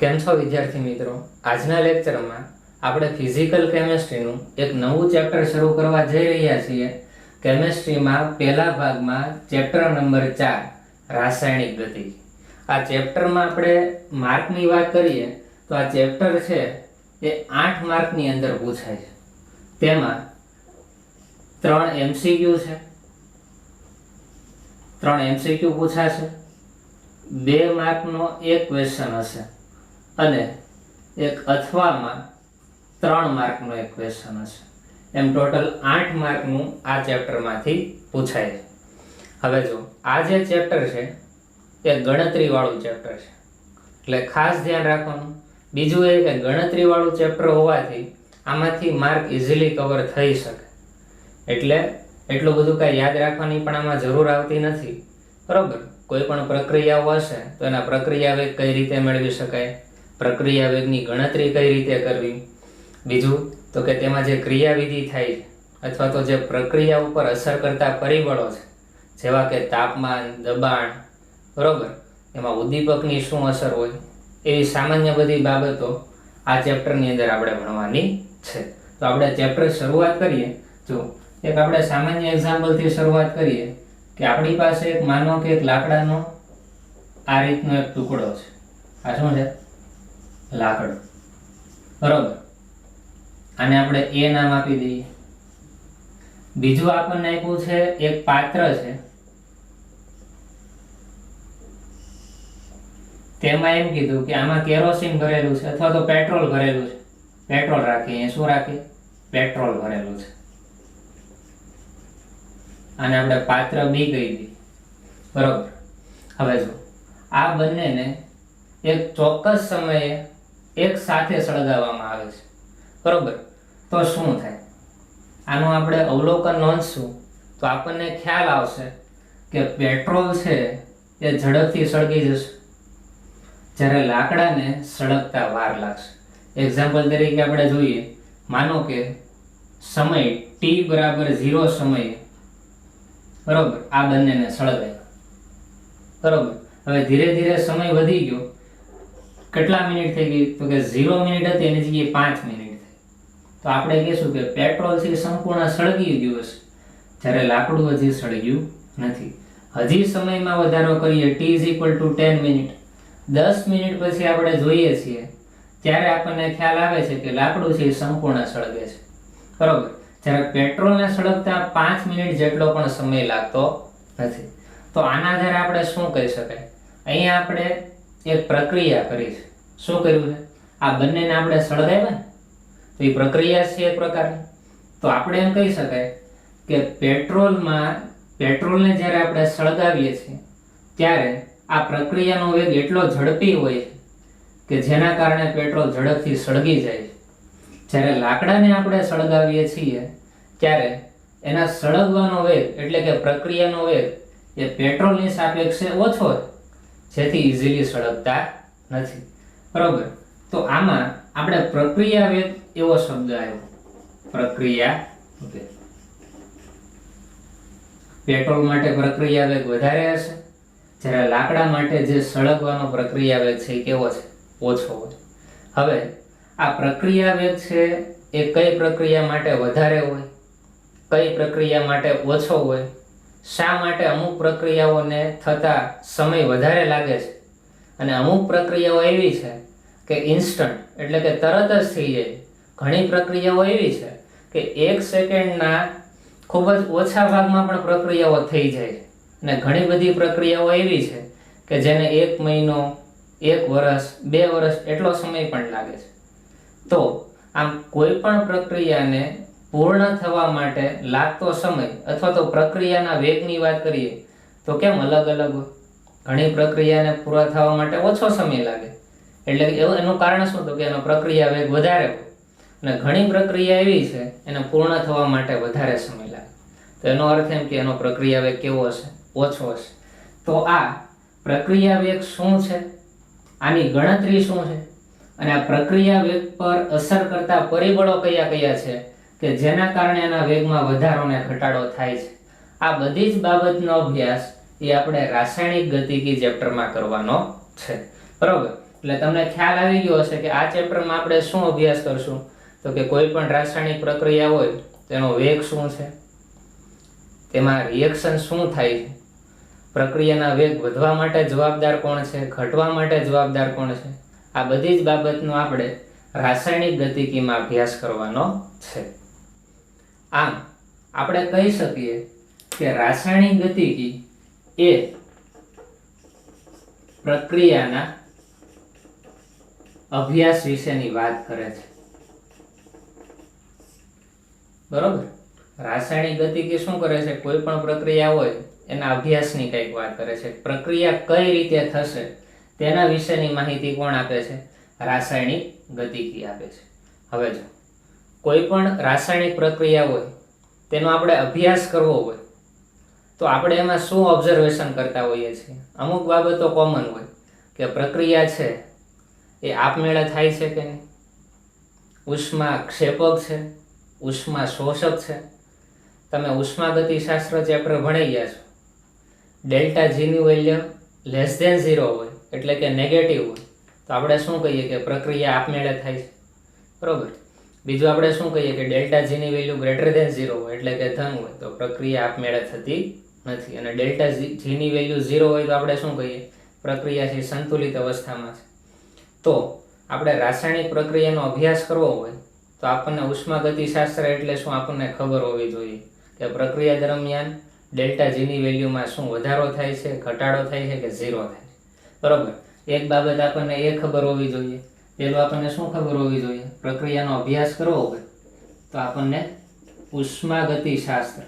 કેમ છો વિદ્યાર્થી મિત્રો? આજના લેક્ચરમાં આપણે ફિઝિકલ કેમેસ્ટ્રીનું એક નવું ચેપ્ટર શરૂ કરવા જઈ રહ્યા છીએ. કેમેસ્ટ્રીમાં પહેલા ભાગમાં ચેપ્ટર નંબર 4 રાસાયણિક ગતિ. આ ચેપ્ટરમાં આપણે માર્કની વાત કરીએ તો આ ચેપ્ટર છે એ 8 માર્કની અંદર પૂછાય છે. તેમાં 3 MCQ છે, 3 MCQ પૂછાશે, 2 માર્કનો એક ક્વેશ્ચન હશે અને એક અથવામાં 3 માર્કનો એક ક્વેશ્ચન હશે. એમ ટોટલ 8 માર્કનું આ ચેપ્ટરમાંથી પૂછાય છે. હવે જો આ જે ચેપ્ટર છે એ ગણતરીવાળું ચેપ્ટર છે, એટલે ખાસ ધ્યાન રાખવાનું. બીજું એ કે ગણતરીવાળું ચેપ્ટર હોવાથી આમાંથી માર્ક ઇઝીલી કવર થઈ શકે, એટલે એટલું બધું કાંઈ યાદ રાખવાની પણ આમાં જરૂર આવતી નથી, બરોબર? કોઈ પણ પ્રક્રિયાઓ હશે તો એના પ્રક્રિયા વેગ કઈ રીતે મેળવી શકાય, પ્રક્રિયા વેગની ગણતરી કઈ રીતે કરવી, બીજું તો કે તેમાં જે ક્રિયાવિધિ થાય છે અથવા તો જે પ્રક્રિયા ઉપર અસર કરતા પરિબળો છે જેવા કે તાપમાન, દબાણ, બરોબર, એમાં ઉદ્દીપકની શું અસર હોય, એવી સામાન્ય બધી બાબતો આ ચેપ્ટરની અંદર આપણે ભણવાની છે. તો આપણે ચેપ્ટર શરૂઆત કરીએ. જો એક આપણે સામાન્ય એક્ઝામ્પલથી શરૂઆત કરીએ કે આપણી પાસે એક માનો કે એક લાકડાનો આ રીતનો એક ટુકડો છે. આ શું છે? લાકડું, બરોબર. આને આપણે એ નામ આપી દઈએ. બીજું આપણને આપ્યું છે એક પાત્ર છે, તેમાં એમ કીધું કે આમાં કેરોસીન ભરેલું છે અથવા તો પેટ્રોલ ભરેલું છે. પેટ્રોલ રાખીએ, શું રાખીએ? પેટ્રોલ ભરેલું છે. આને આપણે પાત્ર બી કહી દઈએ, બરોબર. હવે જો આ બંનેને એક ચોક્કસ સમયે એક સાથે સળગાવવામાં આવે છે, બરોબર, તો શું થાય? આનું આપણે અવલોકન નોંધશું તો આપણને ખ્યાલ આવશે કે પેટ્રોલ છે એ ઝડપથી સળગી જશે, જ્યારે લાકડાને સળગતા વાર લાગશે. એક્ઝામ્પલ તરીકે આપણે જોઈએ, માનો કે સમય t બરાબર 0 સમયે, બરોબર, આ બંનેને સળગાય, બરોબર. હવે ધીરે ધીરે સમય વધી ગયો, કેટલા મિનિટ થઈ ગઈ? તો કે 0 મિનિટ હતી એની જગ્યાએ 5 મિનિટ થઈ. તો આપણે કહીશું કે પેટ્રોલથી સંપૂર્ણ સળગી ગયું હશે, જ્યારે લાકડું હજી સળગ્યું નથી. હજી સમયમાં વધારો કરીએ, t = 10 મિનિટ, 10 મિનિટ પછી આપણે જોઈએ છીએ ત્યારે આપણને ખ્યાલ આવે છે કે લાકડું છે એ સંપૂર્ણ સળગે છે, બરોબર. જ્યારે પેટ્રોલને સળગતા 5 મિનિટ જેટલો પણ સમય લાગતો નથી. તો આના આધારે આપણે શું કહી શકાય? અહીંયા આપણે એક પ્રક્રિયા કરી છે. શું કર્યું છે? આ બંનેને આપણે સળગાવ્યા ને, તો એ પ્રક્રિયા છે એક પ્રકારની. તો આપણે એમ કહી શકાય કે પેટ્રોલને જ્યારે આપણે સળગાવીએ છીએ ત્યારે આ પ્રક્રિયાનો વેગ એટલો ઝડપી હોય છે કે જેના કારણે પેટ્રોલ ઝડપથી સળગી જાય છે. જ્યારે લાકડાને આપણે સળગાવીએ છીએ ત્યારે એના સળગવાનો વેગ એટલે કે પ્રક્રિયાનો વેગ એ પેટ્રોલની સાપેક્ષે ઓછો છે, જેથી ઇઝીલી સળગતા નથી, બરોબર. તો આમાં આપણે પ્રક્રિયા વેગ એવો શબ્દ આવ્યો, પ્રક્રિયા વેગ. પેટ્રોલ માટે પ્રક્રિયા વેગ વધારે હશે, જ્યારે લાકડા માટે જે સળગવાનો પ્રક્રિયા વેગ છે એ કેવો છે? ઓછો હોય. હવે આ પ્રક્રિયા વેગ છે એ કઈ પ્રક્રિયા માટે વધારે હોય, કઈ પ્રક્રિયા માટે ઓછો હોય, શા માટે અમુક પ્રક્રિયાઓને થતા સમય વધારે લાગે છે અને અમુક પ્રક્રિયાઓ એવી છે કે ઇન્સ્ટન્ટ એટલે કે તરત જ થઈ જાય. ઘણી પ્રક્રિયાઓ એવી છે કે 1 સેકન્ડના ખૂબ જ ઓછા ભાગમાં પણ પ્રક્રિયાઓ થઈ જાય છે, અને ઘણી બધી પ્રક્રિયાઓ એવી છે કે જેને 1 મહિનો, 1 વર્ષ, 2 વર્ષ એટલો સમય પણ લાગે છે. તો આમ કોઈ પણ પ્રક્રિયાને પૂર્ણ થવા માટે લાગતો સમય અથવા તો પ્રક્રિયાના વેગની વાત કરીએ તો કેમ અલગ અલગ હોય? ઘણી પ્રક્રિયાને પૂરા થવા માટે ઓછો સમય લાગે, એટલે એનું કારણ શું? તો કે એનો પ્રક્રિયા વેગ વધારે હોય, અને ઘણી પ્રક્રિયા એવી છે એને પૂર્ણ થવા માટે વધારે સમય લાગે. તો એનો અર્થ એમ કે એનો પ્રક્રિયા વેગ કેવો હશે? ઓછો હશે. તો આ પ્રક્રિયા વેગ શું છે, આની ગણતરી શું છે, અને આ પ્રક્રિયા વેગ પર અસર કરતા પરિબળો કયા કયા છે કે જેના કારણે એના વેગમાં વધારો અને ઘટાડો થાય છે, આ બધી જ બાબતનો અભ્યાસ એ આપણે રાસાયણિક ગતિકી ચેપ્ટરમાં કરવાનો છે, બરોબર. એટલે તમને ખ્યાલ આવી ગયો હશે કે આ ચેપ્ટરમાં આપણે શું અભ્યાસ કરશું, તો કે કોઈ પણ રાસાયણિક પ્રક્રિયા હોય તેનો વેગ શું છે, તેમાં રિએક્શન શું થાય છે, પ્રક્રિયાના વેગ વધવા માટે જવાબદાર કોણ છે, ઘટવા માટે જવાબદાર કોણ છે, આ બધી જ બાબતનો આપણે રાસાયણિક ગતિકીમાં અભ્યાસ કરવાનો છે. આમ આપણે કહી શકીએ કે રાસાયણિક ગતિકી એ પ્રક્રિયાના અભ્યાસ વિશેની વાત કરે છે. બરોબર, રાસાયણિક ગતિકી શું કરે છે, કોઈ પણ પ્રક્રિયા હોય એના અભ્યાસની કંઈક વાત કરે છે. પ્રક્રિયા કઈ રીતે થશે તેના વિશેની માહિતી કોણ આપે છે, રાસાયણિક ગતિકી આપે છે. હવે જો કોઈ પણ રાસાયણિક પ્રક્રિયા હોય તેનો આપણે અભ્યાસ કરવો હોય તો આપણે એમાં શું ઓબ્ઝર્વેશન કરતા હોઈએ છીએ. અમુક બાબતો કોમન હોય કે પ્રક્રિયા છે એ આપમેળે થાય છે કે નહીં, ઉષ્મા ક્ષેપક છે, ઉષ્મા શોષક છે. તમે ઉષ્માગતિશાસ્ત્ર ચેપ્ટર ભણી ગયા છો. ડેલ્ટા જીની વેલ્યુ લેસ ધેન 0 હોય એટલે કે નેગેટિવ હોય તો આપણે શું કહીએ કે પ્રક્રિયા આપમેળે થાય છે. બરોબર. બીજું આપણે શું કહીએ કે ડેલ્ટા જીની વેલ્યુ ગ્રેટર ધેન 0 હોય એટલે કે ધન હોય તો પ્રક્રિયા આપમેળે થતી નથી. અને ડેલ્ટા જીની વેલ્યુ 0 હોય તો આપણે શું કહીએ, પ્રક્રિયા છે સંતુલિત અવસ્થામાં છે. તો આપણે રાસાયણિક પ્રક્રિયાનો અભ્યાસ કરવો હોય તો આપણને ઉષ્માગતિશાસ્ત્ર એટલે શું આપણને ખબર હોવી જોઈએ કે પ્રક્રિયા દરમિયાન ડેલ્ટા જીની વેલ્યુમાં શું વધારો થાય છે, ઘટાડો થાય છે કે 0 થાય છે. બરોબર. એક બાબત આપણને એ ખબર હોવી જોઈએ, પેલું આપણને શું ખબર હોવી જોઈએ, પ્રક્રિયાનો અભ્યાસ કરવો હોય તો આપણને ઉષ્માગતિશાસ્ત્ર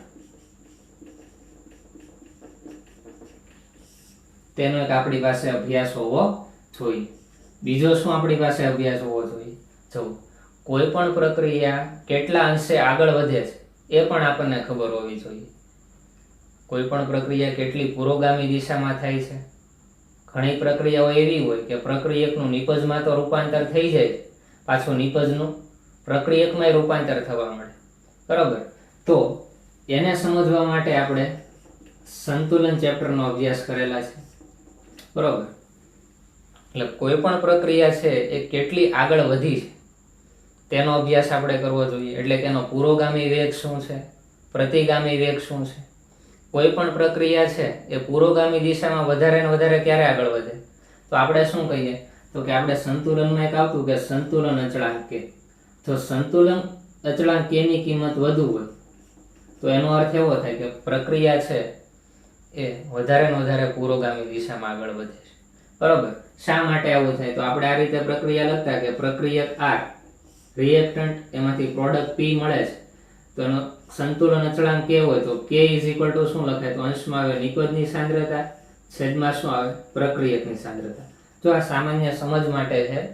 તેનો એક આપણી પાસે અભ્યાસ હોવો જોઈએ. બીજો શું આપણી પાસે અભ્યાસ હોવો જોઈએ, જો કોઈ પણ પ્રક્રિયા કેટલા અંશે આગળ વધે છે એ પણ આપણને ખબર હોવી જોઈએ. કોઈ પણ પ્રક્રિયા કેટલી પુરોગામી દિશામાં થાય છે. ઘણી પ્રક્રિયાઓ એવી હોય કે પ્રક્રિયકનું નિપજમાં તો રૂપાંતર થઈ જાય, પાછું નિપજનું પ્રક્રિયકમાં રૂપાંતર થવા મળે. બરાબર. તો એને સમજવા માટે આપણે સંતુલન ચેપ્ટરનો અભ્યાસ કરેલા છે. બરાબર. એટલે કોઈ પણ પ્રક્રિયા છે એ કેટલી આગળ વધી છે તેનો અભ્યાસ આપણે કરવો જોઈએ. એટલે કે એનો પુરોગામી વેગ શું છે, પ્રતિગામી વેગ શું છે. કોઈ પણ પ્રક્રિયા છે એ પુરોગામી દિશામાં વધારે ને વધારે ક્યારે આગળ વધે તો આપણે શું કહીએ, તો કે આપણે સંતુલનમાં એક આવતું કે સંતુલન અચળાંક કે. જો સંતુલન અચળાંક કે ની કિંમત વધુ હોય તો એનો અર્થ એવો થાય કે પ્રક્રિયા છે એ વધારે ને વધારે પુરોગામી દિશામાં આગળ વધે છે. બરોબર. શા માટે આવું થાય, તો આપણે આ રીતે પ્રક્રિયા લખતા કે પ્રક્રિયક R, રિએક્ટન્ટ એમાંથી પ્રોડક્ટ P મળે છે તો એનો સંતુલન અચળાંક કે હોય તો K શું લખાય, તો અંશમાં આવે નિપજની સાંદ્રતા, છેદમાં શું આવે, પ્રક્રિયકની સાંદ્રતા. જો આ સામાન્ય સમજ માટે છે,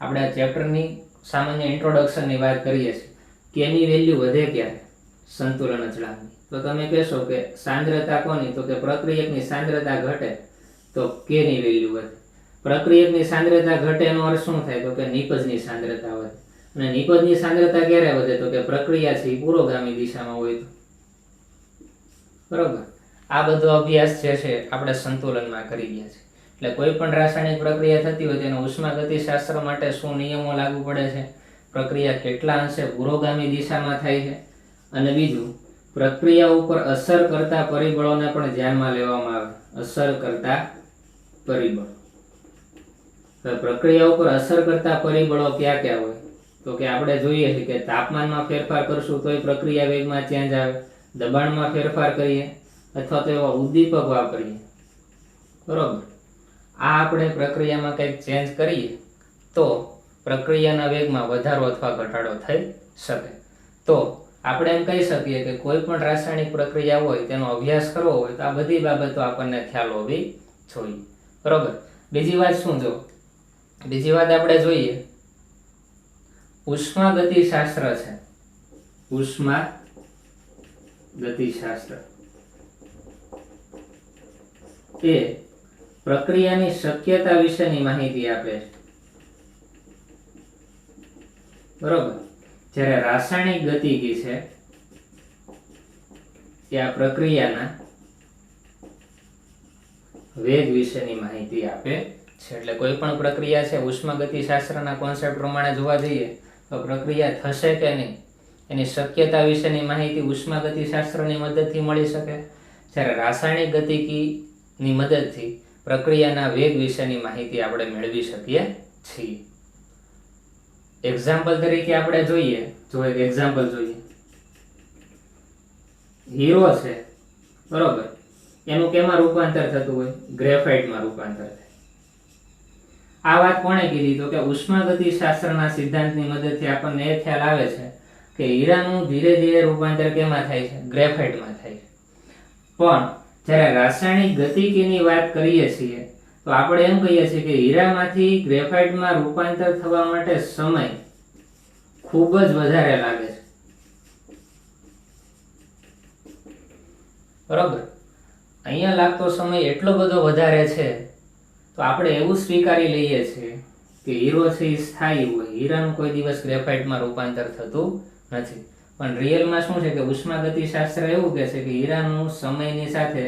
આપણે આ ચેપ્ટરની સામાન્ય ઇન્ટ્રોડક્શનની વાત કરીએ છીએ. K ની વેલ્યુ વધે ક્યારે, સંતુલન અચળાંકની. તો તમે કહેશો કે સાંદ્રતા કોની, તો કે પ્રક્રિયકની સાંદ્રતા ઘટે તો K ની વેલ્યુ વધે. પ્રક્રિયકની સાંદ્રતા ઘટે એનો અર્થ શું થાય, તો કે નિપજની સાંદ્રતા વધે. અને નિપજની સાંદ્રતા ક્યારે વધે, તો કે પ્રક્રિયા છે એ પુરોગામી દિશામાં હોય તો. બરોબર. આ બધો અભ્યાસ જે છે આપણે સંતુલનમાં કરી ગયા છે. એટલે કોઈ પણ રાસાયણિક પ્રક્રિયા થતી હોય તેનો ઉષ્માગતિશાસ્ત્ર માટે શું નિયમો લાગુ પડે છે, પ્રક્રિયા કેટલા અંશે પુરોગામી દિશામાં થાય છે, અને બીજું પ્રક્રિયા ઉપર અસર કરતા પરિબળોને પણ ધ્યાનમાં લેવામાં આવે. અસર કરતા પરિબળ. પ્રક્રિયા ઉપર અસર કરતા પરિબળો ક્યાં ક્યાં હોય, તો કે આપણે જોઈએ છીએ કે તાપમાનમાં ફેરફાર કરશું તોય પ્રક્રિયા વેગમાં ચેન્જ આવે, દબાણમાં ફેરફાર કરીએ અથવા તો એવા ઉદ્દીપક વાપરીએ. બરોબર. આ આપણે પ્રક્રિયામાં કંઈક ચેન્જ કરીએ તો પ્રક્રિયાના વેગમાં વધારો અથવા ઘટાડો થઈ શકે. તો આપણે એમ કહી શકીએ કે કોઈ પણ રાસાયણિક પ્રક્રિયા હોય તેનો અભ્યાસ કરવો હોય તો આ બધી બાબતો આપણને ખ્યાલ હોવી જોઈએ. બરોબર. બીજી વાત શું, જો બીજી વાત આપણે જોઈએ, ઉષ્માગતિશાસ્ત્ર છે. ઉષ્માગતિશાસ્ત્ર એ પ્રક્રિયાની શક્યતા વિશેની માહિતી આપે છે. બરોબર. જ્યારે રાસાયણિક ગતિકી છે એ આ પ્રક્રિયાના વેગ વિશેની માહિતી આપે છે. એટલે કોઈ પણ પ્રક્રિયા છે ઉષ્માગતિશાસ્ત્રના કોન્સેપ્ટ પ્રમાણે જોવા જઈએ તો પ્રક્રિયા થશે કે નહીં એની શક્યતા વિશેની માહિતી ઉષ્માગતિશાસ્ત્રની મદદથી મળી શકે, જ્યારે રાસાયણિક ગતિકીની મદદથી પ્રક્રિયાના વેગ વિશેની માહિતી આપણે મેળવી શકીએ છીએ. એક્ઝામ્પલ તરીકે આપણે જોઈએ, જો એક એક્ઝામ્પલ જોઈએ, હીરો છે બરોબર, એનું કેમાં રૂપાંતર થતું હોય? ગ્રેફાઇટમાં રૂપાંતર થાય. આ વાત કોણે કીધી? તો કે ઉષ્માગતિશાસ્ત્રના સિદ્ધાંતની મદદથી આપણને એ ખ્યાલ આવે છે કે હીરાનું ધીરે ધીરે રૂપાંતર કેમાં થાય છે? ગ્રેફાઇટમાં થાય છે. પણ જ્યારે રાસાયણિક ગતિકીની વાત કરીએ છીએ તો આપણે એમ કહીએ છીએ કે હીરામાંથી ગ્રેફાઇટમાં રૂપાંતર થવા માટે સમય ખૂબ જ વધારે લાગે છે. બરોબર, અહીંયા લાગતો સમય એટલો બધો વધારે છે તો આપણે એવું સ્વીકારી લઈએ છીએ કે હીરો છે એ સ્થાયી હોય, હીરાનું કોઈ દિવસ ગ્રેફાઇટમાં રૂપાંતર થતું નથી. પણ રિયલમાં શું છે કે ઉષ્માગતિશાસ્ત્ર એવું કહે છે કે હીરાનું સમયની સાથે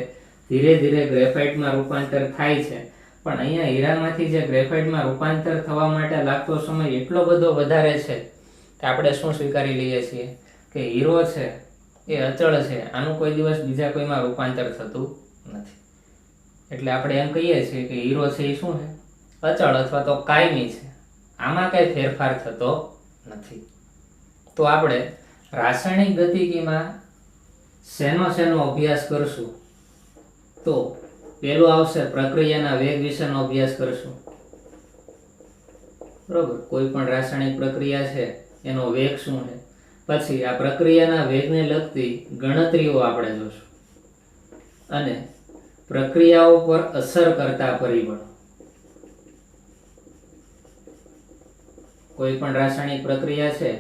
ધીરે ધીરે ગ્રેફાઇટમાં રૂપાંતર થાય છે. પણ અહીંયા હીરામાંથી જે ગ્રેફાઇટમાં રૂપાંતર થવા માટે લાગતો સમય એટલો બધો વધારે છે કે આપણે શું સ્વીકારી લઈએ છીએ કે હીરો છે એ અચળ છે, આનું કોઈ દિવસ બીજા કોઈમાં રૂપાંતર થતું નથી. એટલે આપણે એમ કહીએ છીએ કે હીરો છે એ શું છે? અચળ અથવા તો કાયમી છે, આમાં કઈ ફેરફાર થતો નથી. તો આપણે રાસાયણિક ગતિકીમાં શેનો અભ્યાસ કરશું? તો પેલું આવશે પ્રક્રિયાના વેગ વિશેનો અભ્યાસ કરશું. બરોબર, કોઈ પણ રાસાયણિક પ્રક્રિયા છે એનો વેગ શું છે, પછી આ પ્રક્રિયાના વેગને લગતી ગણતરીઓ આપણે જોશું, અને પ્રક્રિયાઓ પર અસર કરતા પરિબળો. કોઈ પણ રાસાયણિક પ્રક્રિયા છે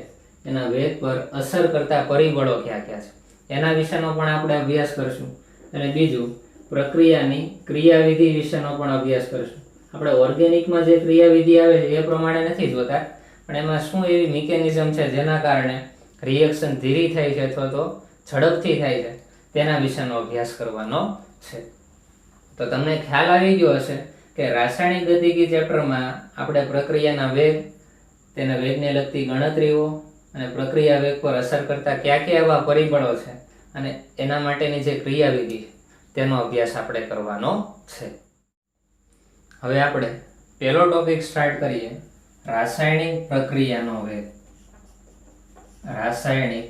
એના વેગ પર અસર કરતા પરિબળો કયા કયા છે એના વિશેનો પણ આપણે અભ્યાસ કરશું. અને બીજું, પ્રક્રિયાની ક્રિયાવિધિ વિશેનો પણ અભ્યાસ કરશું. આપણે ઓર્ગેનિકમાં જે ક્રિયાવિધિ આવે છે એ પ્રમાણે નથી જોતા, પણ એમાં શું એવી મિકેનિઝમ છે જેના કારણે રિએક્શન ધીરી થાય છે અથવા તો ઝડપથી થાય છે તેના વિશેનો અભ્યાસ કરવાનો છે. તો તમને ખ્યાલ આવી ગયો હશે કે રાસાયણિક ગતિકી ચેપ્ટરમાં આપણે પ્રક્રિયાના વેગ, તેના વેગને લગતી ગણતરીઓ અને પ્રક્રિયા વેગ પર અસર કરતા કયા કયા એવા પરિબળો છે અને એના માટેની જે ક્રિયાવિધિ તેનો અભ્યાસ આપણે કરવાનો છે. હવે આપણે પહેલો ટોપિક સ્ટાર્ટ કરીએ, રાસાયણિક પ્રક્રિયાનો વેગ. રાસાયણિક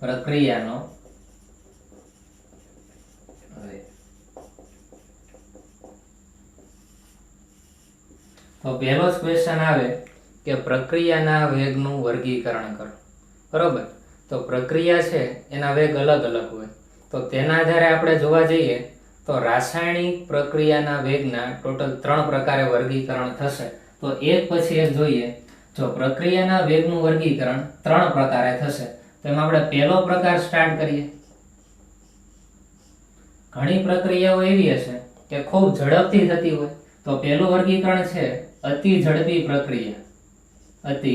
પ્રક્રિયાનો વેગ. તો પહેલો જ ક્વેશ્ચન આવે કે પ્રક્રિયાના વેગનું વર્ગીકરણ કરો. બરોબર, તો પ્રક્રિયા છે એના વેગ અલગ અલગ હોય, તો તેના આધારે આપણે જોવા જઈએ તો રાસાયણિક પ્રક્રિયાના વેગના ટોટલ 3 પ્રકારે વર્ગીકરણ થશે. તો એક પછી એક જોઈએ. જો પ્રક્રિયાના વેગનું વર્ગીકરણ 3 પ્રકારે થશે, તો એમાં આપણે પહેલો પ્રકાર સ્ટાર્ટ કરીએ. ઘણી પ્રક્રિયાઓ એવી હશે કે ખૂબ ઝડપથી થતી હોય, તો પહેલું વર્ગીકરણ છે અતિ ઝડપી પ્રક્રિયા. અતિ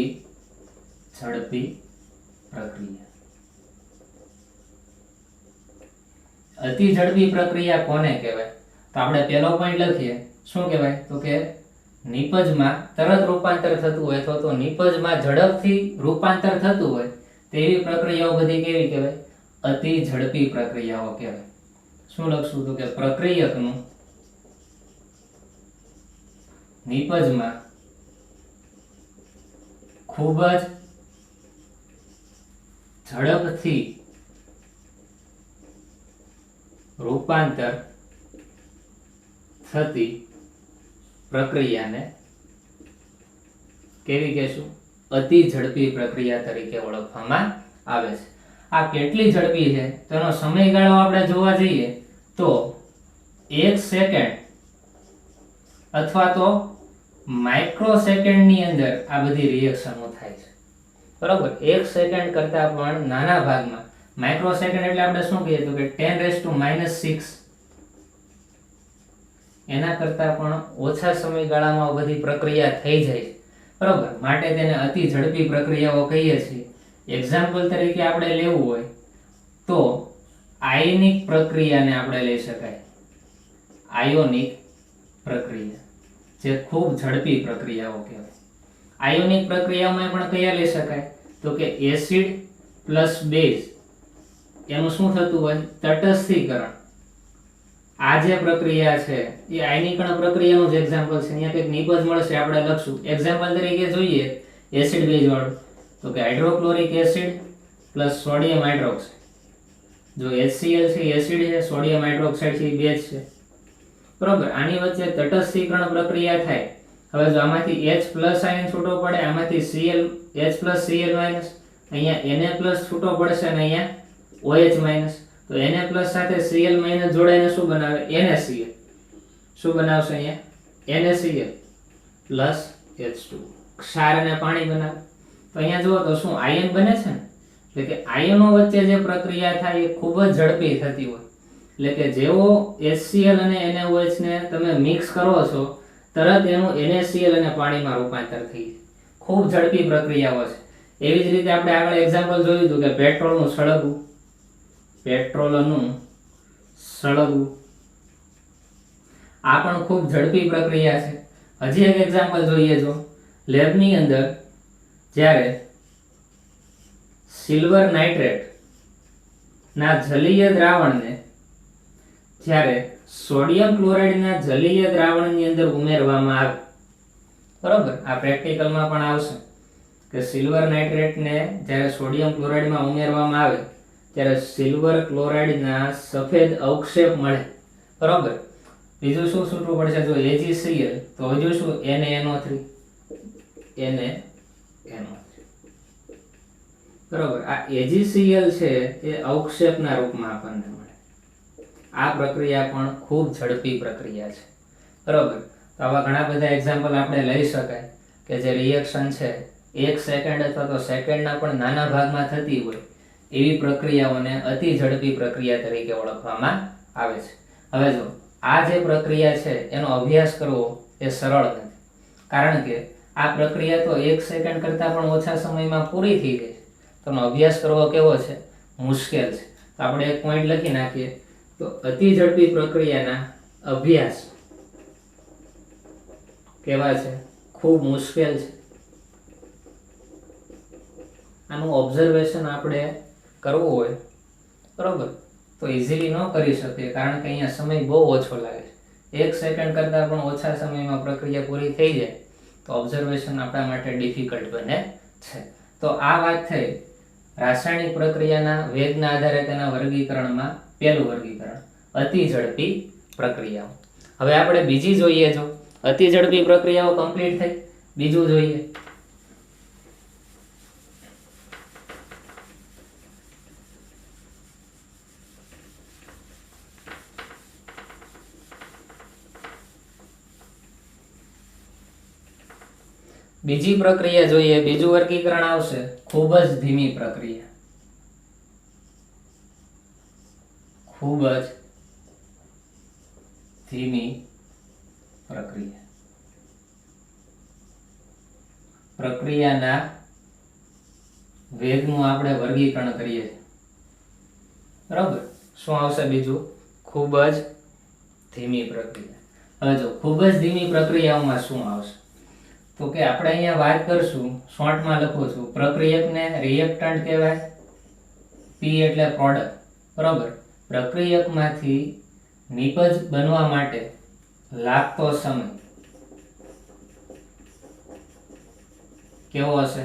ઝડપી પ્રક્રિયા. અતિ ઝડપી પ્રક્રિયા કોને કહેવાય? તો આપણે પહેલો પોઈન્ટ લખીએ. શું કહેવાય? તો કે નિપજમાં તરત રૂપાંતર થતું હોય અથવા તો નિપજમાં ઝડપથી રૂપાંતર થતું હોય તેવી પ્રક્રિયાઓ બધી કેવી કહેવાય? અતિ ઝડપી પ્રક્રિયાઓ કહેવાય. શું લખશું? તો કે પ્રક્રિયકનું નિપજમાં ખૂબ જ ઝડપથી રૂપાંતર થતી પ્રક્રિયાને કેવી કહેશું? અતિ ઝડપી પ્રક્રિયા તરીકે ઓળખવામાં આવે છે. આ કેટલી ઝડપી છે તેનો સમયગાળો આપણે જોવા જઈએ તો 1 સેકન્ડ અથવા તો માઇક્રો સેકન્ડની અંદર આ બધી રિએક્શનો થાય છે. બરોબર, 1 સેકન્ડ કરતા પણ નાના ભાગમાં. માઇક્રો સેકન્ડ એટલે આપણે શું કહીએ તો કે 10⁻⁶ એના કરતા પણ ઓછા સમયગાળામાં બધી પ્રક્રિયા થઈ જાય છે. બરોબર, માટે તેને અતિ ઝડપી પ્રક્રિયાઓ કહીએ છીએ. એક્ઝામ્પલ તરીકે આપણે લેવું હોય તો આયનિક પ્રક્રિયાને આપણે લઈ શકાય. આયોનિક પ્રક્રિયા, જે ખૂબ ઝડપી પ્રક્રિયાઓ કહેવાય. આયોનિક પ્રક્રિયામાં પણ કયા લઈ શકાય? તો કે એસિડ પ્લસ બેઝ એનું શું થતું હોય? તટસ્થીકરણ. આ જે પ્રક્રિયા છે એ આયનીકરણ પ્રક્રિયાનું જ એક્ઝામ્પલ છે. અહીંયા કંઈક નિપજ મળશે, આપણે લખશું. એક્ઝામ્પલ તરીકે જોઈએ એસિડ બેઝ વાળું, તો કે hydrochloric acid plus sodium hydroxide. જો HCl છે એસિડ છે, સોડિયમ હાઇડ્રોક્સાઇડ છે એ બેઝ છે, બરોબર. આની વચ્ચે તટસ્થીકરણ પ્રક્રિયા થાય. હવે જો આમાંથી H+ આયન છૂટો પડે, આમાંથી Cl H+Cl-, અહીંયા Na+ છૂટો પડશે અને અહીંયા OH-. તો Na+ સાથે Cl- જોડાઈને શું બનાવે? NaCl. શું બનાવશે? અહીંયા NaCl પ્લસ H2, ક્ષાર અને પાણી બનાવે. તો અહીંયા જુઓ તો શું આયન બને છે ને, એટલે કે આયનો વચ્ચે જે પ્રક્રિયા થાય એ ખૂબ જ ઝડપી થતી હોય. એટલે કે જેવો HCl અને NaOH ને તમે મિક્સ કરો છો, તરત એનું NaCl અને પાણીમાં રૂપાંતર થઈ જાય. ખૂબ ઝડપી પ્રક્રિયાઓ છે. એવી જ રીતે આપણે આગળ એક્ઝામ્પલ જોયું હતું કે પેટ્રોલનું સળગવું. પેટ્રોલનું સળગવું આ પણ ખૂબ ઝડપી પ્રક્રિયા છે. હજી એક એક્ઝામ્પલ જોઈએ. જો લેબની અંદર જ્યારે સિલ્વર નાઇટ્રેટ ના જલીય દ્રાવણને જ્યારે સોડિયમ ક્લોરાઇડના જલીય દ્રાવણની અંદર ઉમેરવામાં આવે, બરોબર, આ પ્રેક્ટિકલમાં પણ આવશે કે સિલ્વર નાઇટ્રેટને જ્યારે સોડિયમ ક્લોરાઇડમાં ઉમેરવામાં આવે ત્યારે સિલ્વર ક્લોરાઇડના સફેદ અવક્ષેપ મળે, બરોબર. બીજું શું છૂટવું પડશે? જો AgCl, તો હજુ શું? NaNO3, બરોબર. આ AgCl છે એ અવક્ષેપના રૂપમાં આપણને મળે. આ પ્રક્રિયા પણ ખૂબ ઝડપી પ્રક્રિયા છે, બરોબર. તો આવા ઘણા બધા એક્ઝામ્પલ આપણે લઈ શકાય કે જે રિએક્શન છે 1 સેકન્ડ અથવા તો સેકન્ડના પણ નાના ભાગમાં થતી હોય એવી પ્રક્રિયાઓને અતિ ઝડપી પ્રક્રિયા તરીકે ઓળખવામાં આવે છે. હવે જો આ જે પ્રક્રિયા છે એનો અભ્યાસ કરવો એ સરળ નથી, કારણ કે આ પ્રક્રિયા તો 1 સેકન્ડ કરતાં પણ ઓછા સમયમાં પૂરી થઈ જાય છે. તો એનો અભ્યાસ કરવો કેવો છે? મુશ્કેલ છે. તો આપણે એક પોઈન્ટ લખી નાખીએ, તો અતિ ઝડપી પ્રક્રિયાના અભ્યાસ કેવા છે? ખૂબ મુશ્કેલ છે. આનું ઓબ્ઝર્વેશન આપણે કરવું હોય, બરોબર, તો ઇઝીલી ન કરી શકીએ, કારણ કે અહીંયા સમય બહુ ઓછો લાગે છે. 1 સેકન્ડ કરતાં પણ ઓછા સમયમાં પ્રક્રિયા પૂરી થઈ જાય તો ઓબ્ઝર્વેશન આપણા માટે ડિફિકલ્ટ બને છે. તો આ વાત થઈ રાસાયણિક પ્રક્રિયાના વેગના આધારે તેના વર્ગીકરણમાં પહેલું વર્ગીકરણ અતિ ઝડપી પ્રક્રિયાઓ. હવે આપણે બીજી જોઈએ. જો અતિ ઝડપી પ્રક્રિયાઓ કમ્પ્લીટ થઈ, બીજું જોઈએ. બીજી પ્રક્રિયા જોઈએ. બીજું વર્ગીકરણ આવશે ખૂબ જ ધીમી પ્રક્રિયા. ખૂબ જ ધીમી પ્રક્રિયા. પ્રક્રિયાના વેગનું આપણે વર્ગીકરણ કરીએ છીએ, બરાબર. શું આવશે બીજું? ખૂબ જ ધીમી પ્રક્રિયા. હવે જો ખૂબ જ ધીમી પ્રક્રિયાઓમાં શું આવશે? તો કે આપણે અહીંયા વાત કરશું, શોર્ટમાં લખું છું, પ્રક્રિયકને રિએક્ટન્ટ કહેવાય. P એટલે પ્રોડક્ટ, બરોબર. પ્રક્રિયકમાંથી નિપજ બનવા માટે લાગતો સમય કેવો હશે?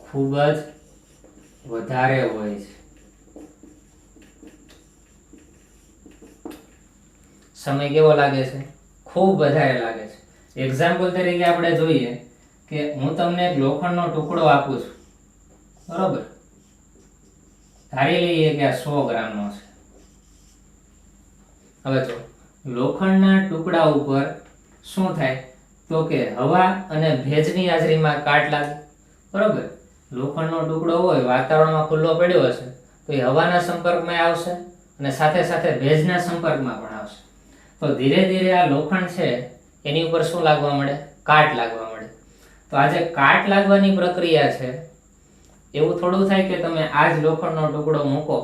ખૂબ જ વધારે હોય છે. સમય કેવો લાગે છે? ખૂબ વધારે લાગે છે. એક્ઝામ્પલ તરીકે આપણે જોઈએ કે હું તમને એક લોખંડનો ટુકડો આપું છું, બરોબર. ધારી લઈએ કે આ 100 ગ્રામનો છે. હવે જો લોખંડના ટુકડા ઉપર શું થાય? તો કે હવા અને ભેજની હાજરીમાં કાટ લાગે, બરોબર. લોખંડનો ટુકડો હોય, વાતાવરણમાં ખુલ્લો પડ્યો હશે તો એ હવાના સંપર્કમાં આવશે અને સાથે સાથે ભેજના સંપર્કમાં પણ આવશે. તો ધીરે ધીરે આ લોખંડ છે એની ઉપર શું લાગવા મળે? કાટ લાગવા મળે. તો આ જે કાટ લાગવાની પ્રક્રિયા છે, એવું થોડું થાય કે તમે આ જ લોખંડનો ટુકડો મૂકો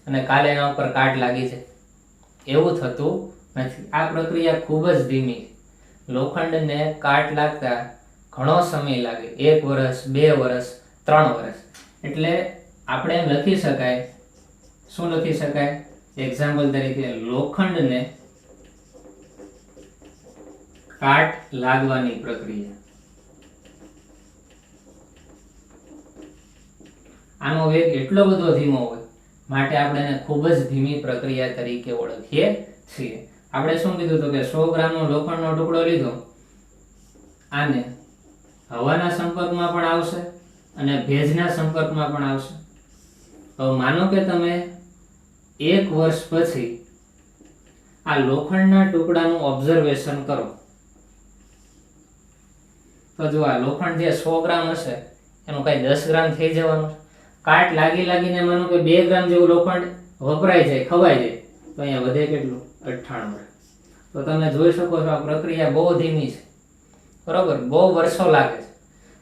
અને કાલે એના ઉપર કાટ લાગી જાય. એવું થતું નથી. આ પ્રક્રિયા ખૂબ જ ધીમી. લોખંડને કાટ લાગતા ઘણો સમય લાગે, 1 વર્ષ, 2 વર્ષ, 3 વર્ષ. એટલે આપણે એમ લખી શકાય, શું લખી શકાય? એક્ઝામ્પલ તરીકે લોખંડને કાટ લાગવાની પ્રક્રિયા. આનો વેગ એટલો બધો ધીમો હોય માટે આપણે એને ખૂબ જ ધીમી પ્રક્રિયા તરીકે ઓળખીએ છીએ. આપણે શું કીધું હતું કે 100 ગ્રામનો લોખંડનો ટુકડો લીધો, આને હવાના સંપર્કમાં પણ આવશે અને ભેજના સંપર્કમાં પણ આવશે. હવે માનો કે તમે 1 વર્ષ પછી આ લોખંડના ટુકડાનું ઓબ્ઝર્વેશન કરો, તો જો આ લોખંડ જે 100 ગ્રામ હશે એનું કઈ 10 ગ્રામ થઈ જવાનું. કાટ લાગીને માનો કે 2 ગ્રામ જેવું લોખંડ વપરાઈ જાય, ખવાઈ જાય, તો અહીંયા વધે કેટલું? 98 ગ્રામ. તો તમે જોઈ શકો છો આ પ્રક્રિયા બહુ ધીમી છે, બરોબર, બહુ વર્ષો લાગે છે.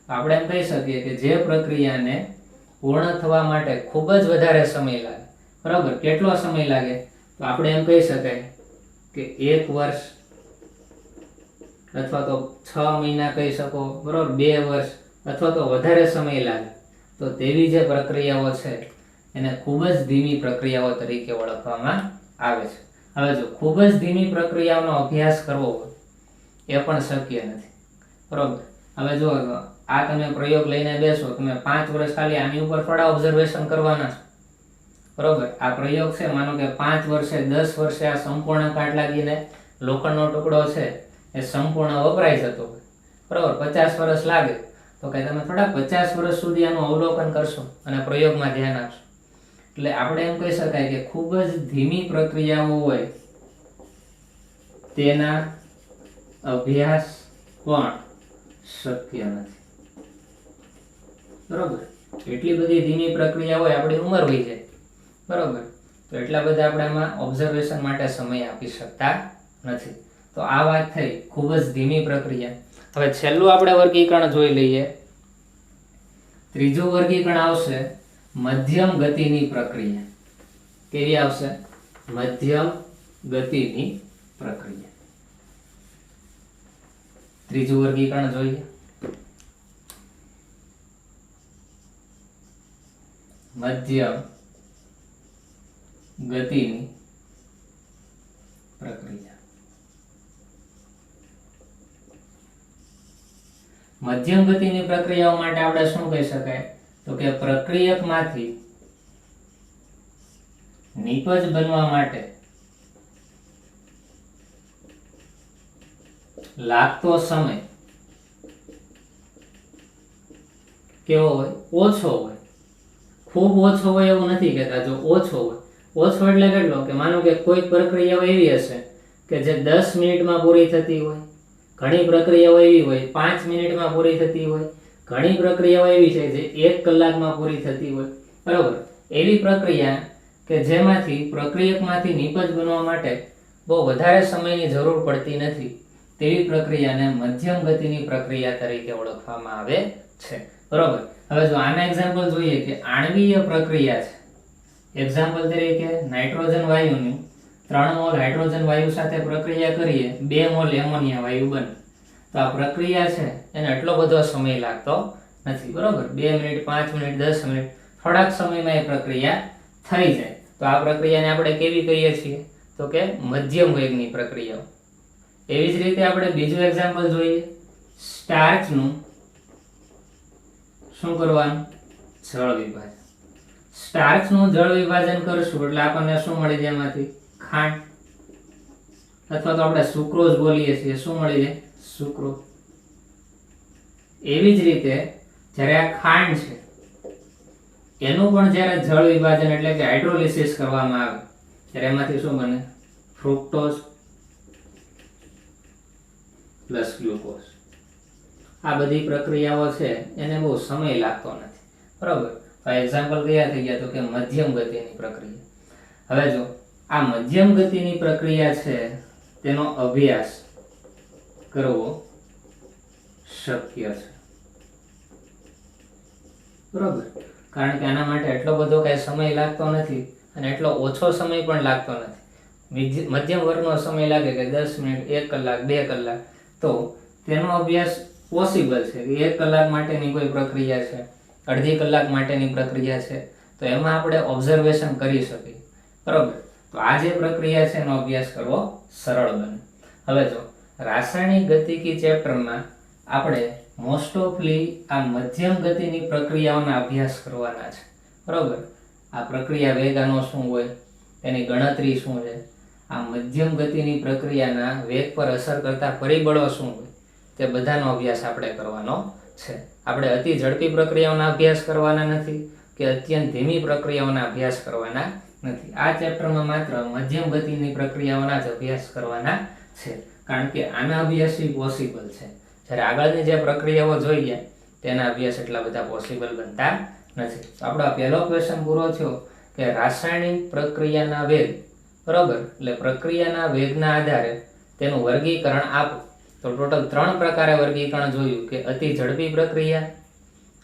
આપણે એમ કહી શકીએ કે જે પ્રક્રિયાને પૂર્ણ થવા માટે ખૂબ જ વધારે સમય લાગે, બરોબર, કેટલો સમય લાગે? તો આપણે એમ કહી શકાય કે 1 વર્ષ અથવા તો 6 મહિના કહી શકો, બરોબર, 2 વર્ષ અથવા તો વધારે સમય લાગે. તો તેવી જે પ્રક્રિયાઓ છે એને ખૂબ જ ધીમી પ્રક્રિયાઓ તરીકે ઓળખવામાં આવે છે. હવે જો ખૂબ જ ધીમી પ્રક્રિયાઓનો અભ્યાસ કરવો હોય એ પણ શક્ય નથી, બરોબર. હવે જો આ તમે પ્રયોગ લઈને બેસો, તમે 5 વર્ષ ખાલી આની ઉપર થોડા ઓબ્ઝર્વેશન કરવાના છો, બરોબર. આ પ્રયોગ છે, માનો કે 5 વર્ષે 10 વર્ષે આ સંપૂર્ણ કાટ લાગીને લોખંડનો ટુકડો છે એ સંપૂર્ણ વપરાઈ જતો હોય, બરોબર. 50 વર્ષ લાગે તો કે તમે થોડા 50 વર્ષ સુધી આનું અવલોકન કરશો અને પ્રયોગમાં ધ્યાન આપશો. એટલે આપણે એમ કહી શકાય કે ખૂબ જ ધીમી પ્રક્રિયાઓ હોય તેના અભ્યાસ પણ શક્ય નથી, બરોબર. એટલી બધી ધીમી પ્રક્રિયા હોય, આપણી ઉંમર વહી જાય, બરોબર, તો એટલા બધા આપણે આમાં ઓબ્ઝર્વેશન માટે સમય આપી શકતા નથી. તો આ વાત થઈ ખૂબ જ ધીમી પ્રક્રિયા. હવે છેલ્લું આપણે વર્ગીકરણ જોઈ લઈએ. ત્રીજું વર્ગીકરણ આવશે મધ્યમ ગતિની પ્રક્રિયા. કેવી આવશે? મધ્યમ ગતિની પ્રક્રિયા. ત્રીજું વર્ગીકરણ જોઈએ. મધ્યમ ગતિની પ્રક્રિયા. મધ્યમ ગતિની પ્રક્રિયાઓ માટે આપણે શું કહી શકાય? તો કે પ્રક્રિયકમાંથી નિપજ બનવા માટે લાગતો સમય કેવો હોય? ઓછો હોય. ખૂબ ઓછો હોય એવું નથી કહેતા. જો ઓછો હોય, ઓછો એટલે કેટલો? કે માનો કે કોઈ પ્રક્રિયાઓ એવી હશે કે જે 10 મિનિટમાં પૂરી થતી હોય, ઘણી પ્રક્રિયાઓ એવી હોય 5 મિનિટમાં પૂરી થતી હોય, ઘણી પ્રક્રિયાઓ એવી છે જે 1 કલાકમાં પૂરી થતી હોય, બરોબર. એવી પ્રક્રિયા કે જેમાંથી પ્રક્રિયકમાંથી નિપજ બનવા માટે બહુ વધારે સમયની જરૂર પડતી નથી, તેવી પ્રક્રિયાને મધ્યમ ગતિની પ્રક્રિયા તરીકે ઓળખવામાં આવે છે, બરોબર. હવે જો આના એક્ઝામ્પલ જોઈએ કે આણ્વીય પ્રક્રિયા છે. એક્ઝામ્પલ તરીકે નાઇટ્રોજન વાયુની 3 મોલ હાઇડ્રોજન વાયુ સાથે પ્રક્રિયા કરીએ, 2 મોલ એમોનિયા વાયુ બને. તો આ પ્રક્રિયા છે એને એટલો બધો સમય લાગતો નથી, બરોબર. 2 મિનિટ, 5 મિનિટ, 10 મિનિટ, થોડાક સમયમાં એ પ્રક્રિયા થઈ જાય. તો આ પ્રક્રિયાને આપણે કેવી કહીએ છીએ? તો કે મધ્યમ વેગની પ્રક્રિયાઓ. એવી જ રીતે આપણે બીજું એક્ઝામ્પલ જોઈએ. સ્ટાર્ચનું શું કરવાનું? જળ વિભાજન. સ્ટાર્ચનું જળ વિભાજન કરશું એટલે આપણને શું મળી જાય? એમાંથી ખાંડ, અથવા તો આપણે સુક્રોઝ બોલીએ છીએ. શું મળી જાય? સુક્રોઝ. એવી જ રીતે જ્યારે આ ખાંડ છે એનું પણ જ્યારે જળ વિભાજન એટલે કે હાઇડ્રોલિસિસ કરવામાં આવે ત્યારે એમાંથી શું બને? Fructose plus glucose. આ બધી પ્રક્રિયાઓ છે એને બહુ સમય લાગતો નથી, બરોબર. તો એક્ઝામ્પલ કયા થઈ ગયા? તો કે મધ્યમ ગતિની પ્રક્રિયા. હવે જો આ મધ્યમ ગતિની પ્રક્રિયા છે તેનો અભ્યાસ કરવો શક્ય છે, બરોબર. કારણ કે આના માટે એટલો બધો કઈ સમય લાગતો નથી અને એટલો ઓછો સમય પણ લાગતો નથી. મધ્યમ વર્ગનો સમય લાગે કે 10 મિનિટ, 1 કલાક, 2 કલાક, તો તેનો અભ્યાસ પોસિબલ છે કે 1 કલાક માટેની કોઈ પ્રક્રિયા છે, અડધી કલાક માટેની પ્રક્રિયા છે, તો એમાં આપણે ઓબ્ઝર્વેશન કરી શકીએ, બરાબર. તો આ જે પ્રક્રિયા છે એનો અભ્યાસ કરવો સરળ બને. હવે જો રાસાયણિક ગતિકી ચેપ્ટરમાં આપણે મોસ્ટ ઓફલી આ મધ્યમ ગતિની પ્રક્રિયાઓના અભ્યાસ કરવાના છે, બરાબર. આ પ્રક્રિયા વેગ આનો શું હોય, તેની ગણતરી શું છે, આ મધ્યમ ગતિની પ્રક્રિયાના વેગ પર અસર કરતા પરિબળો શું હોય, તે બધાનો અભ્યાસ આપણે કરવાનો છે. આપણે અતિ ઝડપી પ્રક્રિયાઓના અભ્યાસ કરવાના નથી કે અત્યંત ધીમી પ્રક્રિયાઓના અભ્યાસ કરવાના નથી. આ ચેપ્ટરમાં માત્ર મધ્યમ ગતિની પ્રક્રિયાઓના જ અભ્યાસ કરવાના છે, કારણ કે આના અભ્યાસ પોસિબલ છે, જ્યારે આગળની જે પ્રક્રિયાઓ જોઈએ તેના અભ્યાસ એટલા બધા પોસિબલ બનતા નથી. તો આપણો પહેલો ક્વેશ્ચન પૂરો થયો કે રાસાયણિક પ્રક્રિયાના વેગ, બરાબર, એટલે પ્રક્રિયાના વેગના આધારે તેનું વર્ગીકરણ આપો. તો ટોટલ 3 પ્રકારે વર્ગીકરણ જોયું કે અતિ ઝડપી પ્રક્રિયા,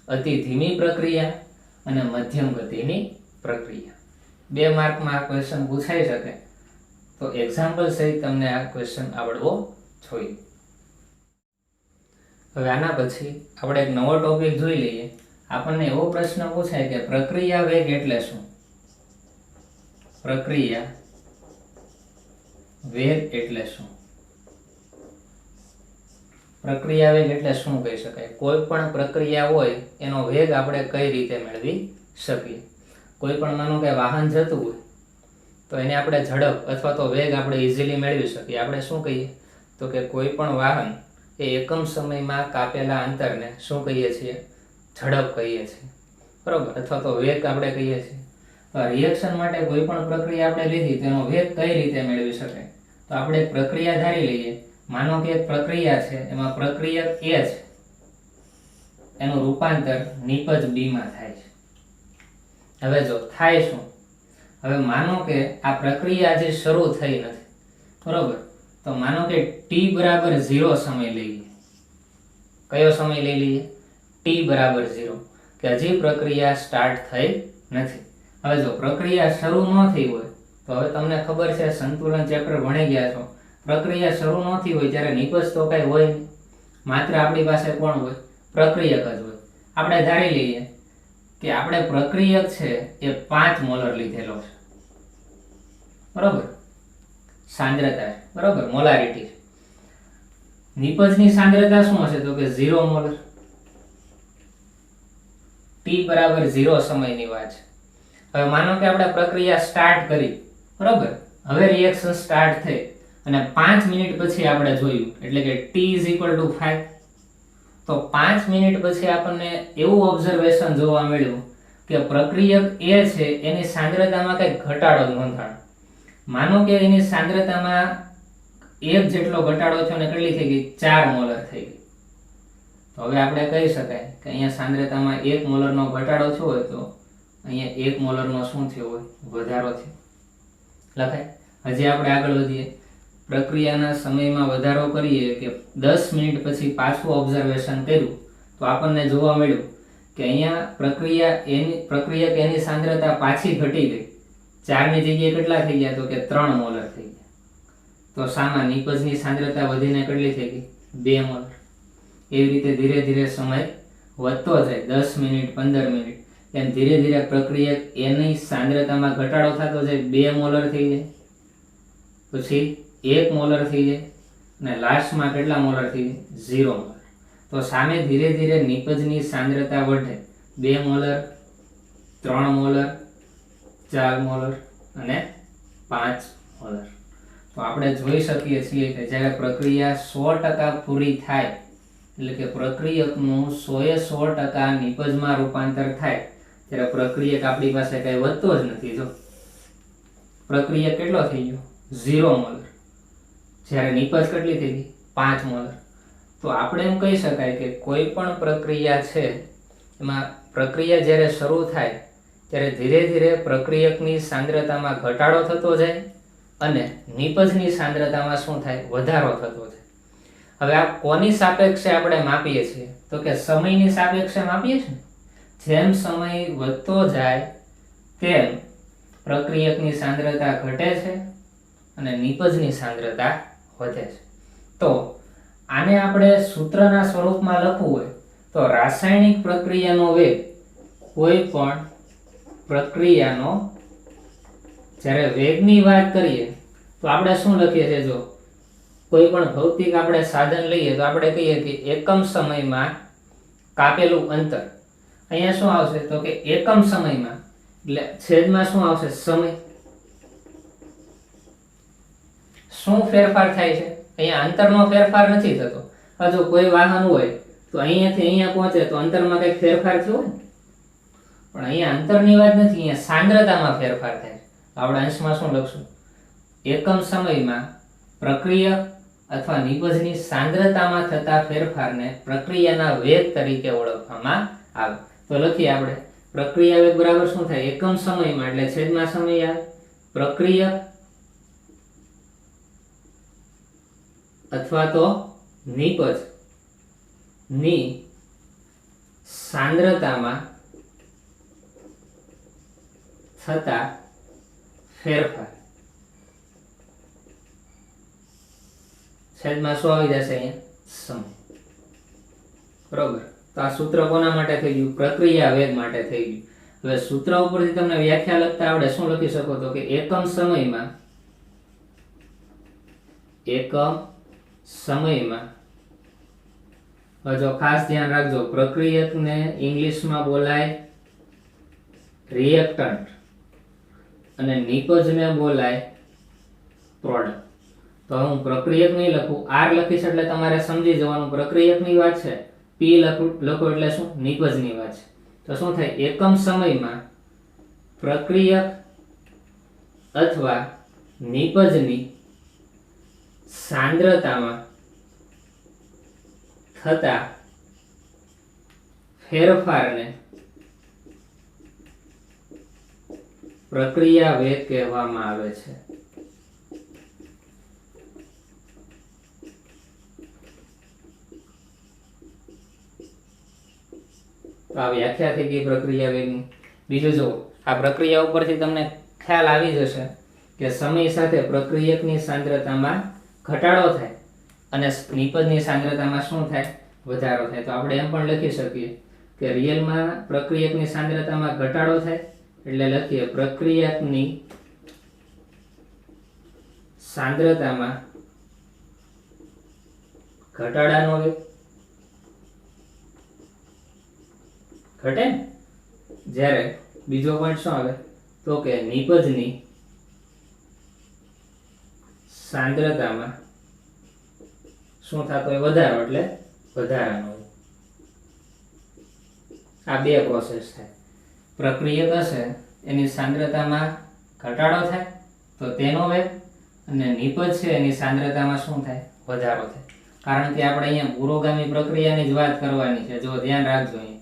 અતિ ધીમી પ્રક્રિયા અને મધ્યમ ગતિની પ્રક્રિયા. 2 માર્કમાં આ ક્વેશ્ચન પૂછાઈ શકે, તો એક્ઝામ્પલ સહિત તમને આ ક્વેશ્ચન આવડવો જોઈએ. હવે આના પછી આપણે એક નવો ટોપિક જોઈ લઈએ. આપણને એવો પ્રશ્ન પૂછાય કે પ્રક્રિયા વેગ એટલે શું? પ્રક્રિયા વેગ એટલે શું? પ્રક્રિયા વેગ એટલે શું કહી શકાય? કોઈ પણ પ્રક્રિયા હોય એનો વેગ આપણે કઈ રીતે મેળવી શકીએ? કોઈ પણ માનો કે વાહન જતું હોય તો એને આપણે ઝડપ અથવા તો વેગ આપણે ઇઝીલી મેળવી શકીએ. આપણે શું કહીએ તો કે કોઈ પણ વાહન એ એકમ સમયમાં કાપેલા અંતરને શું કહીએ છીએ? ઝડપ કહીએ છીએ, બરાબર, અથવા તો વેગ આપણે કહીએ છીએ. તો રિએક્શન માટે કોઈ પણ પ્રક્રિયા આપણે લીધી તેનો વેગ કઈ રીતે મેળવી શકાય? તો આપણે એક પ્રક્રિયા ધારી લઈએ. માનો કે એક પ્રક્રિયા છે, એમાં પ્રક્રિયક A છે, એનું રૂપાંતર નિપજ B માં થાય છે. હવે જો થાય શું? હવે માનો કે આ પ્રક્રિયા હજી શરૂ થઈ નથી, બરોબર, તો માનો કે t બરાબર 0 સમય લઈ લઈએ. કયો સમય લઈ લઈએ? t બરાબર 0, કે હજી પ્રક્રિયા સ્ટાર્ટ થઈ નથી. હવે જો પ્રક્રિયા શરૂ ન થઈ હોય તો હવે તમને ખબર છે, સંતુલન ચેપ્ટર ભણી ગયા છો, પ્રક્રિયા શરૂ ન થઈ હોય ત્યારે નિપજ તો કઈ હોય નહીં, માત્ર આપણી પાસે કોણ હોય? પ્રક્રિયક જ હોય. આપણે ધારી લઈએ કે આપણે પ્રક્રિયક છે એ 5 મોલર લીધેલો છે, બરોબર, સાંદ્રતા છે, બરોબર, મોલારિટી છે. નિપજની સાંદ્રતા શું હશે? તો કે 0 મોલર. t બરાબર 0 સમયની વાત છે. હવે માનો કે આપણે પ્રક્રિયા સ્ટાર્ટ કરી, બરોબર, હવે રિએક્શન સ્ટાર્ટ થઈ અને 5 મિનિટ પછી આપણે જોયું, એટલે કે t = 5. તો 5 મિનિટ પછી આપણને એવું ઓબ્ઝર્વેશન જોવા મળ્યું કે પ્રક્રિયક A છે એની સાંદ્રતામાં કંઈક ઘટાડો નોંધાણો. માનો કે એની સાંદ્રતામાં 1 જેટલો ઘટાડો થયો અને કેટલી થઈ ગઈ? 4 મોલર થઈ ગઈ. તો હવે આપણે કહી શકાય કે અહીંયા સાંદ્રતામાં 1 મોલરનો ઘટાડો થયો હોય તો અહીંયા 1 મોલરનો શું થયો હોય? વધારો થયો. લખાય. હજી આપણે આગળ વધીએ. પ્રક્રિયાના સમયમાં વધારો કરીએ કે 10 મિનિટ પછી પાછું ઓબ્ઝર્વેશન કર્યું તો આપણને જોવા મળ્યું કે અહીંયા પ્રક્રિયક એની સાંદ્રતા પાછી ઘટી ગઈ. 4 ની જગ્યાએ કેટલા થઈ ગયા? તો કે 3 મોલર થઈ ગયા. તો સામા નિપજની સાંદ્રતા વધીને કેટલી થઈ ગઈ? 2 મોલર. એવી રીતે ધીરે ધીરે સમય વધતો જાય, 10 મિનિટ, 15 મિનિટ, એમ ધીરે ધીરે પ્રક્રિયક એની સાંદ્રતામાં ઘટાડો થતો જાય, 2 મોલર થઈ જાય, પછી 1 મોલર થઈ જાય અને લાસ્ટમાં કેટલા મોલર થઈ જાય? 0 મોલર. તો સામે ધીરે ધીરે નિપજની સાંદ્રતા વધે, 2 મોલર, 3 મોલર, 4 મોલર અને 5 મોલર. તો આપણે જોઈ શકીએ છીએ કે જ્યારે પ્રક્રિયા 100% પૂરી થાય, એટલે કે પ્રક્રિયકનું 100% નિપજમાં રૂપાંતર થાય, ત્યારે પ્રક્રિયક આપણી પાસે કઈ વધતો જ નથી. જો પ્રક્રિયક કેટલો થઈ ગયો? 0 મોલર. જ્યારે નિપજ કેટલી થઈ ગઈ? 5 મોલર. તો આપણે એમ કહી શકાય કે કોઈ પણ પ્રક્રિયા છે એમાં પ્રક્રિયા જ્યારે શરૂ થાય ત્યારે ધીરે ધીરે પ્રક્રિયકની સાંદ્રતામાં ઘટાડો થતો જાય અને નિપજની સાંદ્રતામાં શું થાય? વધારો થતો જાય. હવે આ કોની સાપેક્ષે આપણે માપીએ છીએ? તો કે સમયની સાપેક્ષે માપીએ છીએ. જેમ સમય વધતો જાય તેમ પ્રક્રિયકની સાંદ્રતા ઘટે છે અને નિપજની સાંદ્રતા વધે છે. તો આને આપણે સૂત્રના સ્વરૂપમાં લખવું હોય તો રાસાયણિક પ્રક્રિયાનો વેગ કોઈ પણ પ્રક્રિયાનો જ્યારે વેગની વાત કરીએ તો આપણે શું લખીએ છીએ? જો કોઈ પણ ભૌતિક આપણે સાધન લઈએ તો આપણે કહીએ કે એકમ સમયમાં કાપેલું અંતર. અહીંયા શું આવશે? તો કે એકમ સમયમાં એટલે છેદમાં શું આવશે? સમય. શું ફેરફાર થાય છે? અહીંયા અંતરનો ફેરફાર નથી થતો. જો કોઈ વાહન હોય તો અહીંયાથી અહીંયા પહોંચે તો અંતરમાં કંઈક ફેરફાર થયો હોય, પણ અહીંયા અંતરની વાત નથી, અહીંયા સાંદ્રતામાં ફેરફાર થાય. આપણે અંશમાં શું લખશું? એકમ સમયમાં પ્રક્રિયક અથવા નિપજની સાંદ્રતામાં થતા ફેરફારને પ્રક્રિયાના વેગ તરીકે ઓળખવામાં આવે. તો લખીએ આપણે પ્રક્રિયા વેગ બરાબર શું થાય? એકમ સમયમાં એટલે છેદમાં સમય આવે પ્રક્રિયક અથવા તો નિપજ ની સાંદ્રતામાં થતા ફેરફાર. છેદમાં શું આવી જશે? અહીંયા સમય. બરોબર. તો આ સૂત્ર કોના માટે થઈ ગયું? પ્રક્રિયા વેગ માટે થઈ ગયું. હવે સૂત્ર ઉપરથી તમને વ્યાખ્યા લખતા આવડે. શું લખી શકો? તો કે એકમ સમયમાં જો ખાસ ધ્યાન રાખજો, પ્રક્રિયકને ઇંગ્લિશમાં બોલાય રિએક્ટન્ટ અને નિપજને બોલાય પ્રોડક્ટ. તો હું પ્રક્રિયક નહીં લખું, આર લખીશ એટલે તમારે સમજી જવાનું પ્રક્રિયકની વાત છે. પી લખો એટલે શું? નિપજની વાત છે. તો શું થાય? એકમ સમયમાં પ્રક્રિયક અથવા નિપજની સાંદ્રતામાં થતા ફેરફારને પ્રક્રિયા વેગ કહેવામાં આવે છે. તો આ વ્યાખ્યા થઈ ગઈ પ્રક્રિયા વેગની. બીજું જો આ પ્રક્રિયા ઉપરથી તમને ખ્યાલ આવી જશે કે સમય સાથે પ્રક્રિયકની સાંદ્રતામાં ઘટાડો થાય અને નિપજની સાંદ્રતામાં શું થાય? વધારો થાય. તો આપણે એમ પણ લખી શકીએ કે રિયલમાં પ્રક્રિયકની સાંદ્રતામાં ઘટાડો થાય એટલે લખીએ પ્રક્રિયકની સાંદ્રતામાં ઘટાડાનો વેગ ઘટે. જ્યારે બીજો પોઈન્ટ શું આવે? તો કે નિપજની સાંદ્રતામાં શું થતો હોય? વધારો એટલે વધારાનો. આ બે પ્રોસેસ થાય. પ્રક્રિયક હશે એની સાંદ્રતામાં ઘટાડો થાય તો તેનો વેગ, અને નિપજ છે એની સાંદ્રતામાં શું થાય? વધારો થાય. કારણ કે આપણે અહીંયા પુરોગામી પ્રક્રિયાની જ વાત કરવાની છે. જો ધ્યાન રાખજો, અહીંયા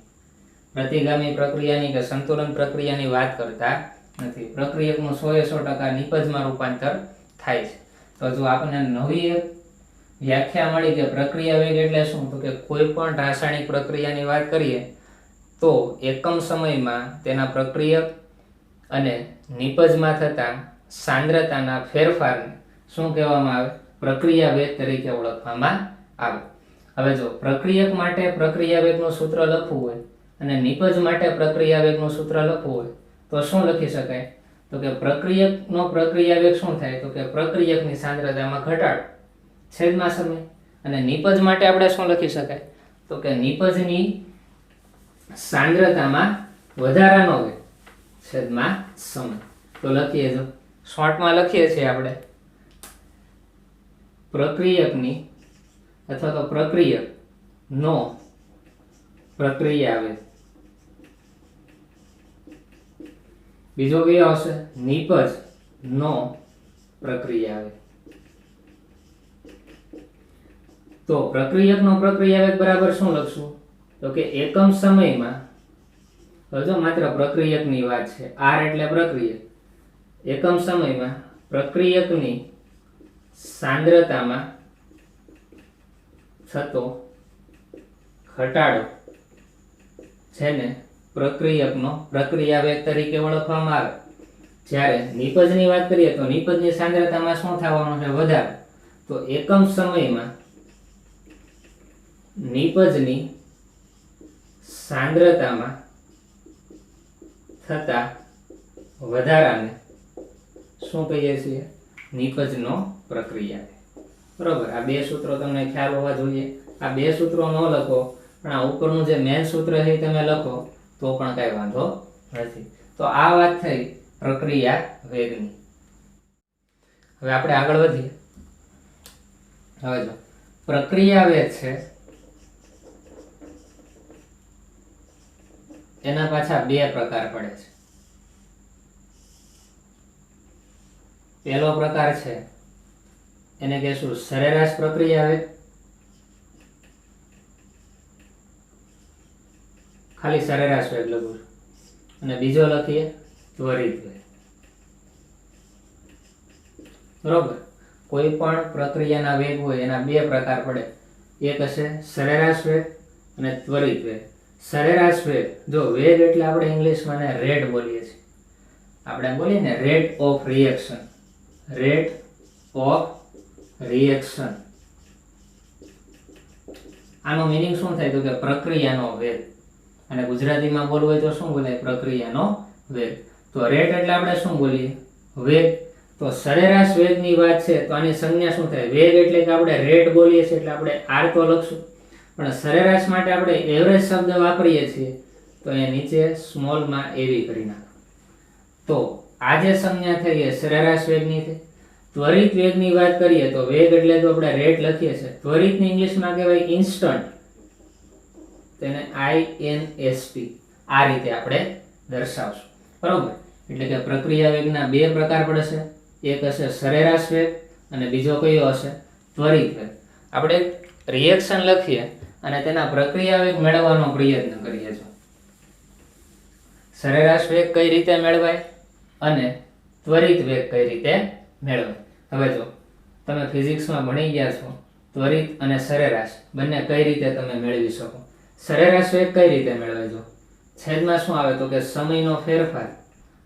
પ્રતિગામી પ્રક્રિયાની કે સંતુલન પ્રક્રિયાની વાત કરતા નથી. પ્રક્રિયકનું 100% નિપજમાં રૂપાંતર થાય છે. તો જો આપણને નવી એક વ્યાખ્યા મળી કે પ્રક્રિયા વેગ એટલે શું? તો કે કોઈ પણ રાસાયણિક પ્રક્રિયાની વાત કરીએ તો એકમ સમયમાં તેના પ્રક્રિયક અને નિપજમાં થતા સાંદ્રતાના ફેરફારને શું કહેવામાં આવે? પ્રક્રિયા વેગ તરીકે ઓળખવામાં આવે. હવે જો પ્રક્રિયક માટે પ્રક્રિયા વેગનું સૂત્ર લખવું હોય અને નિપજ માટે પ્રક્રિયા વેગનું સૂત્ર લખવું હોય તો શું લખી શકાય? તો કે પ્રક્રિયકનો પ્રક્રિયા વેગ શું થાય? તો કે પ્રક્રિયકની સાંદ્રતામાં ઘટાડો છેદમાં સમય. અને નિપજ માટે આપણે શું લખી શકાય? તો કે નિપજની સાંદ્રતામાં વધારાનો વેગ છેદમાં સમય. તો લખીએ, જો શોર્ટમાં લખીએ છીએ આપણે પ્રક્રિયકની અથવા તો પ્રક્રિયકનો પ્રક્રિયા વેગ. બીજો કયો આવશે? નિપજ નો પ્રક્રિયા વેગ. તો પ્રક્રિયકનો પ્રક્રિયા વેગ બરાબર શું લખશું? તો કે એકમ સમયમાં, જો માત્ર પ્રક્રિયકની વાત છે, આર એટલે પ્રક્રિયક, એકમ સમયમાં પ્રક્રિયકની સાંદ્રતામાં થતો ઘટાડો જેને પ્રક્રિયકનો પ્રક્રિયા વેગ તરીકે ઓળખવામાં આવે. જ્યારે નિપજની વાત કરીએ તો નિપજની સાંદ્રતામાં શું થવાનું છે? વધારો. તો એકમ સમયમાં નિપજની સાંદ્રતામાં થતા વધારાને શું કહીએ છીએ? નિપજનો પ્રક્રિયા. બરોબર. આ બે સૂત્રો તમને ખ્યાલ હોવા જોઈએ. આ બે સૂત્રો ન લખો પણ આ ઉપરનું જે મેન સૂત્ર છે તમે લખો તો પણ કઈ વાંધો નથી. તો આ વાત થઈ પ્રક્રિયા વેગની. હવે આપણે આગળ વધીએ. હવે જો પ્રક્રિયા વેગ છે એના પાછા બે પ્રકાર પડે છે. પહેલો પ્રકાર છે એને કહેશું સરેરાશ પ્રક્રિયા વેગ. ખાલી સરેરાશ વેગ લખું છું. અને બીજો લખીએ ત્વરિત વેગ. બરોબર. કોઈ પણ પ્રક્રિયાના વેગ હોય એના બે પ્રકાર પડે. એક હશે સરેરાશ વેગ અને ત્વરિત વેગ. સરેરાશ વેગ, જો વેગ એટલે આપણે ઇંગ્લિશમાં એને રેટ બોલીએ છીએ. આપણે બોલીએ ને rate of reaction. Rate of reaction. આનો મીનિંગ શું થાય? તો કે પ્રક્રિયાનો વેગ. અને ગુજરાતીમાં બોલવું હોય તો શું બોલાય? પ્રક્રિયાનો વેગ. તો રેટ એટલે આપણે શું બોલીએ? વેગ. તો સરેરાશ વેગની વાત છે તો આની સંજ્ઞા શું થાય? વેગ એટલે કે આપણે રેટ બોલીએ છીએ એટલે આપણે આર તો લખશું, પણ સરેરાશ માટે આપણે એવરેજ શબ્દ વાપરીએ છીએ તો એ નીચે સ્મોલમાં એવી કરી નાખો. તો આ જે સંજ્ઞા થઈ એ સરેરાશ વેગની થઈ. ત્વરિત વેગની વાત કરીએ તો વેગ એટલે તો આપણે રેટ લખીએ છીએ. ત્વરિતની ઇંગ્લિશમાં કહેવાય ઇન્સ્ટન્ટ. તેને INST આ રીતે આપણે દર્શાવશું. બરોબર. એટલે કે પ્રક્રિયા વેગના બે પ્રકાર પડશે. એક હશે સરેરાશ વેગ અને બીજો કયો હશે? ત્વરિત વેગ. આપણે રિએક્શન લખીએ અને તેના પ્રક્રિયા વેગ મેળવવાનો પ્રયત્ન કરીએ છીએ. સરેરાશ વેગ કઈ રીતે મેળવાય અને ત્વરિત વેગ કઈ રીતે મેળવાય? હવે જો તમે ફિઝિક્સમાં ભણી ગયા છો, ત્વરિત અને સરેરાશ બંને કઈ રીતે તમે મેળવી શકો? સરેરાશ વેગ કઈ રીતે મેળવાય? જો છેદમાં શું આવે તો કે સમયનો ફેરફાર,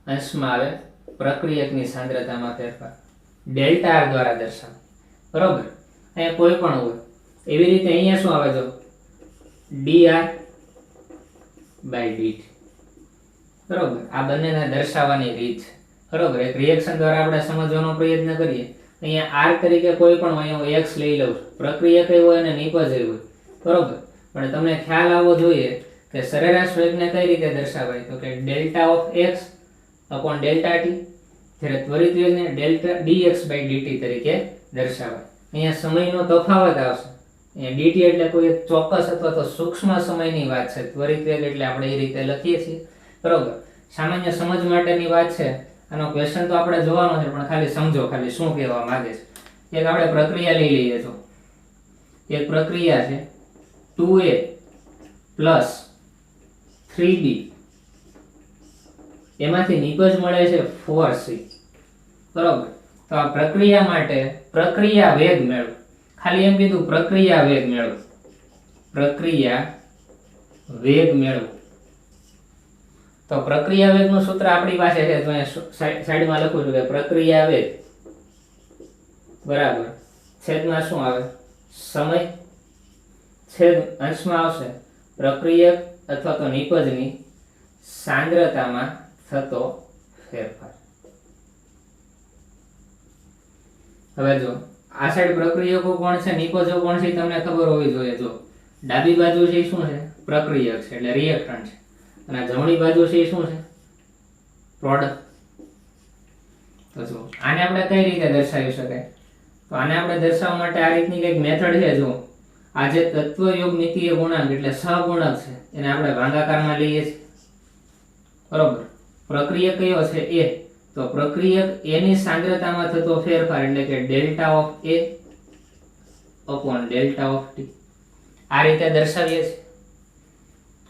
અંશમાં આવે પ્રક્રિયકની સાંદ્રતામાં ફેરફાર, ડેલ્ટા આર દ્વારા દર્શાવાય. બરોબર. અહીંયા કોઈ પણ હોય એવી રીતે અહીંયા શું આવે? જો dr by dt. બરોબર. આ બંનેને દર્શાવવાની રીત છે. બરોબર. એક રિએક્શન દ્વારા આપણે સમજવાનો પ્રયત્ન કરીએ. અહીંયા r તરીકે કોઈ પણ હોય, હું x લઈ લઉં છું. પ્રક્રિયા કઈ હોય અને નિપજ હોય. બરોબર. પણ તમને ખ્યાલ આવવો જોઈએ કે સરેરાશ વેગને કઈ રીતે દર્શાવાય? તો કે delta of x upon delta t. જ્યારે ત્વરિત વેગને ડેલ્ટા dx by dt તરીકે દર્શાવાય. અહીંયા સમયનો તફાવત આવશે. અહીંયા dt એટલે કોઈ એક ચોક્કસ અથવા તો સૂક્ષ્મ સમયની વાત છે. ત્વરિત વેગ એટલે આપણે એ રીતે લખીએ છીએ. બરોબર. સામાન્ય સમજ માટેની વાત છે. આનો ક્વેશ્ચન તો આપણે જોવાનો છે પણ ખાલી સમજો ખાલી શું કહેવા માંગે છે. એક આપણે પ્રક્રિયા લઈ લઈએ. તો એક પ્રક્રિયા છે 2a plus 3b. એમાંથી નિપજ મળે છે 4c. બરોબર. તો આ પ્રક્રિયા માટે પ્રક્રિયા વેગ મેળવો. ખાલી એમ કીધું પ્રક્રિયા વેગ મેળવો. પ્રક્રિયા વેગ મેળવો. તો પ્રક્રિયા વેગનું સૂત્ર આપણી પાસે છે. તો અહીંયા સાઈડમાં લખું છું કે પ્રક્રિયા વેગ બરાબર છેદમાં શું આવે? સમય, છેદ અંશમાં આવશે પ્રક્રિયક અથવા તો નિપજની સાંદ્રતામાં થતો ફેરફાર. હવે જો આ સાઈડ પ્રક્રિયકો કોણ છે, નિપજો કોણ છે તમને ખબર હોવી જોઈએ. જો ડાબી બાજુ છે શું છે? પ્રક્રિયક છે એટલે રિએક્ટન્ટ છે. અને જમણી બાજુ છે શું છે? પ્રોડક્ટ. તો જો આને આપણે કઈ રીતે દર્શાવી શકાય? તો આને આપણે દર્શાવવા માટે આ રીતની કંઈક મેથડ છે. જો આ જે તત્વયોગ મિતીય ગુણાંક એટલે સહગુણક છે એને આપણે ભાગાકારમાં લઈએ છીએ. બરોબર. પ્રક્રિયક કયો છે? A. તો પ્રક્રિયક A ની સાંદ્રતામાં થતો ફેરફાર એટલે કે delta of A upon delta of T. આ રીતે દર્શાવીએ છીએ.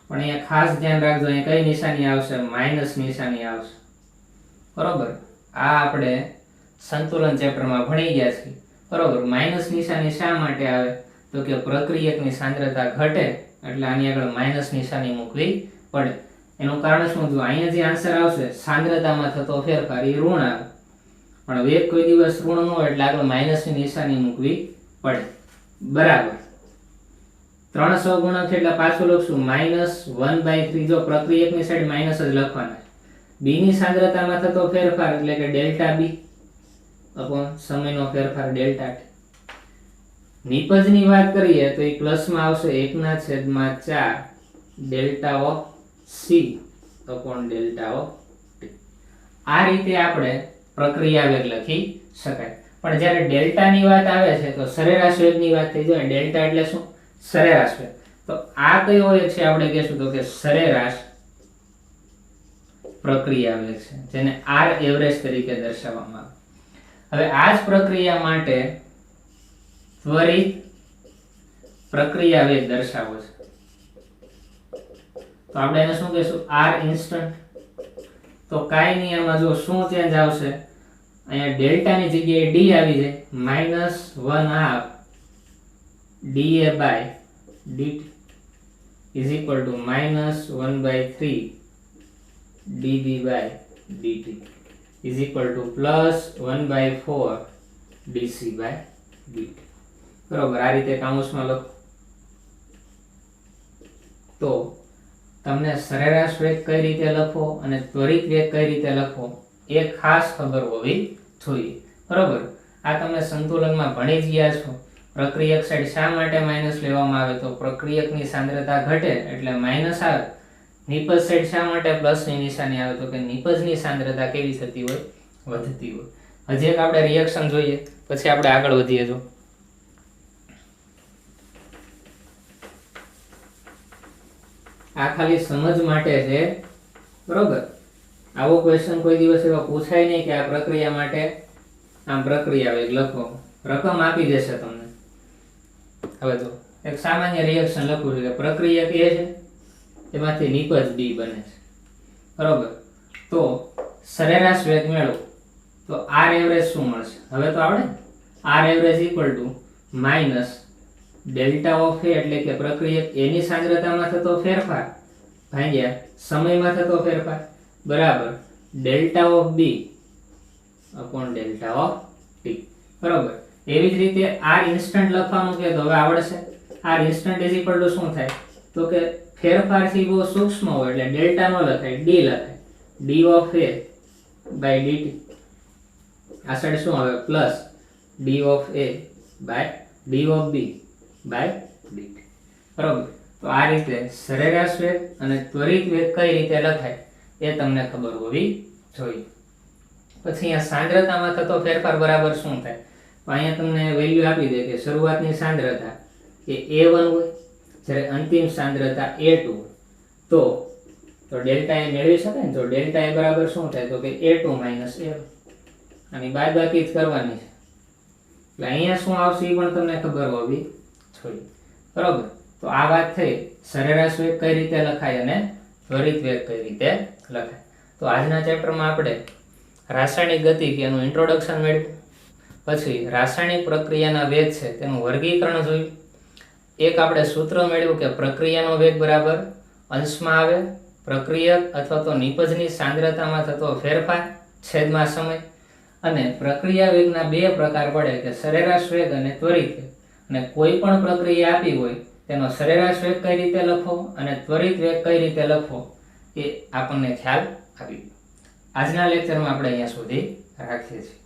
પણ અહીંયા ખાસ ધ્યાન રાખજો, અહીંયા કઈ નિશાની આવશે? માઇનસ નિશાની આવશે. બરોબર. આ આપણે સંતુલન ચેપ્ટરમાં ભણી ગયા છીએ. બરોબર. માઇનસ નિશાની શા માટે આવે? તો કે પ્રક્રિયકની સાંદ્રતા ઘટે એટલે આની આગળ માઇનસ નિશાની મૂકવી પડે. એનું કારણ શું? જો અહીંયા જે આન્સર આવશે સાંદ્રતામાં થતો ફેરફાર એ ઋણ આવે, પણ વેગ કોઈ દિવસ ઋણ ન હોય એટલે આગળ માઇનસની નિશાની મૂકવી પડે. બરાબર 3 સહગુણક છે એટલે પાછું લખશું -1/3. જો પ્રક્રિયકની સાઈડ માઇનસ જ લખવાના. બી ની સાંદ્રતામાં થતો ફેરફાર એટલે કે ડેલ્ટા બી અપોન સમયનો ફેરફાર ડેલ્ટા ટી. નિપજની વાત કરીએ તો એ પ્લસમાં આવશે 1/4 delta of C upon delta of T. આ રીતે આપણે પ્રક્રિયા વેગ લખી શકાય. પણ જ્યારે ડેલ્ટાની વાત આવે છે તો સરેરાશ વેગની વાત થઈ જાય. ડેલ્ટા એટલે શું? સરેરાશ વેગ. તો આ કયો વેગ છે આપણે કહેશું તો કે સરેરાશ પ્રક્રિયા વેગ છે, જેને આર એવરેજ તરીકે દર્શાવવામાં આવે. હવે આ જ પ્રક્રિયા માટે ત્વરિત પ્રક્રિયા વેગ દર્શાવવો છે તો આપણે એને શું કહીશું? આર ઇન્સ્ટન્ટ. તો કાઈ નહીં, આમાં જો શું ચેન્જ આવશે, અહીંયા ડેલ્ટા ની જગ્યાએ ડી આવી જાય, -1/2 dA by dt is equal to -1/3 dB by dt is equal to +1/4 dC by dt. બરોબર, આ રીતે કાઉન્સમાં લખો. તો તમને સરેરાશ વેગ કઈ રીતે લખવો અને ત્વરિત વેગ કઈ રીતે લખવો એ ખાસ ખબર હોવી જોઈએ. બરોબર, આ તમે સંતુલનમાં ભણી જ ગયા છો. પ્રક્રિયક સાઈડ શા માટે માઇનસ લેવામાં આવે? તો પ્રક્રિયકની સાંદ્રતા ઘટે એટલે માઇનસ આવે. નિપજ સાઈડ શા માટે પ્લસની નિશાની આવે? તો કે નિપજની સાંદ્રતા કેવી થતી હોય? વધતી હોય. હજી એક આપણે રિએક્શન જોઈએ પછી આપણે આગળ વધીએ. જો આ ખાલી સમજ માટે છે. બરોબર, આવો ક્વેશ્ચન કોઈ દિવસ એવા પૂછાય નહીં કે આ પ્રક્રિયા માટે આમ પ્રક્રિયા વેગ લખો, રકમ આપી દેશે તમને. હવે જો એક સામાન્ય રિએક્શન લખું છું કે પ્રક્રિયા કે છે એમાંથી નિપજ બી બને છે. બરોબર, તો સરેરાશ વેગ મેળવો તો આર એવરેજ શું મળશે? હવે તો આપણે R average equal to minus delta of A એટલે કે પ્રક્રિયક એની સાંદ્રતામાં થતો ફેરફાર ભાગ્યા સમયમાં થતો ફેરફાર બરાબર delta of b upon delta of t. બરોબર, એવી જ રીતે આર ઇન્સ્ટન્ટ લખવાનું કે તો હવે આવડશે. R instant is equal to શું થાય? તો કે ફેરફારથી બહુ સૂક્ષ્મ હોય એટલે ડેલ્ટા નો લખાય, ડી લખાય. D of a by d t. આ સાઈડ શું આવે? Plus d of a by d of b by d t. બરોબર, તો આ રીતે સરેરાશ વેગ અને ત્વરિત વેગ કઈ રીતે લખાય એ તમને ખબર હોવી જોઈએ. પછી અહીંયા સાંદ્રતામાં થતો ફેરફાર બરાબર શું થાય? તો અહીંયા તમને વેલ્યુ આપી દે કે શરૂઆતની સાંદ્રતા એ A1 હોય જ્યારે અંતિમ સાંદ્રતા A2 હોય. તો ડેલ્ટા એ મેળવી શકાય ને. તો ડેલ્ટા એ બરાબર શું થાય? તો કે A2 - A1. આની બાદબાકી જ કરવાની છે એટલે અહીંયા શું આવશે એ પણ તમને ખબર હોવી જોઈએ. બરોબર, તો આ વાત થઈ સરેરાશ વેગ કઈ રીતે લખાય અને ત્વરિત વેગ કઈ રીતે લખાય. તો આજના ચેપ્ટરમાં આપણે રાસાયણિક ગતિકીનું ઇન્ટ્રોડક્શન મેળવ્યું, પછી રાસાયણિક પ્રક્રિયાના વેગ છે તેનું વર્ગીકરણ જોયું, એક આપણે સૂત્ર મેળવ્યું કે પ્રક્રિયાનો વેગ બરાબર અંશમાં આવે પ્રક્રિયક અથવા તો નિપજની સાંદ્રતામાં થતો ફેરફાર છેદમાં સમય, અને પ્રક્રિયા વેગના બે પ્રકાર પડે કે સરેરાશ વેગ અને ત્વરિત વેગ. અને કોઈ પણ પ્રક્રિયા આપી હોય તેનો સરેરાશ વેગ કઈ રીતે લખવો અને ત્વરિત વેગ કઈ રીતે લખવો એ આપણને ખ્યાલ આવી ગયો. આજના લેક્ચરમાં આપણે અહીંયા સુધી રાખીએ છીએ.